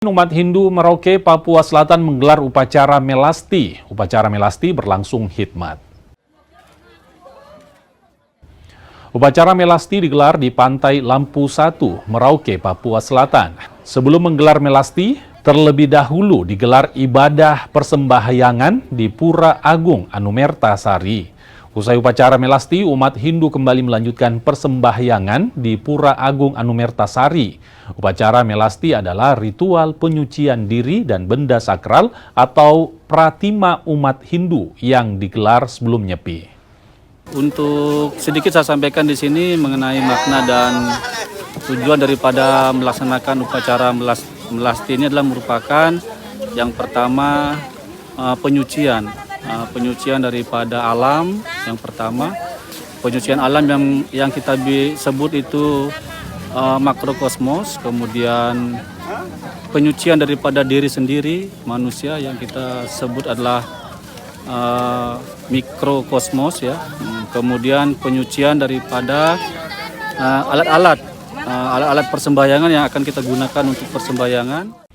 Umat Hindu Merauke, Papua Selatan menggelar upacara Melasti. Upacara Melasti berlangsung hikmat. Upacara Melasti digelar di Pantai Lampu 1, Merauke, Papua Selatan. Sebelum menggelar Melasti, terlebih dahulu digelar ibadah persembahyangan di Pura Agung Anumerta Sari. Usai upacara Melasti, umat Hindu kembali melanjutkan persembahyangan di Pura Agung Anumerta Sari. Upacara Melasti adalah ritual penyucian diri dan benda sakral atau pratima umat Hindu yang digelar sebelum nyepi. Untuk sedikit saya sampaikan di sini mengenai makna dan tujuan daripada melaksanakan upacara Melasti ini adalah merupakan yang pertama penyucian daripada alam. Yang pertama penyucian alam yang kita sebut itu makrokosmos, kemudian penyucian daripada diri sendiri manusia yang kita sebut adalah mikrokosmos ya. Kemudian penyucian daripada alat-alat persembahyangan yang akan kita gunakan untuk persembahyangan.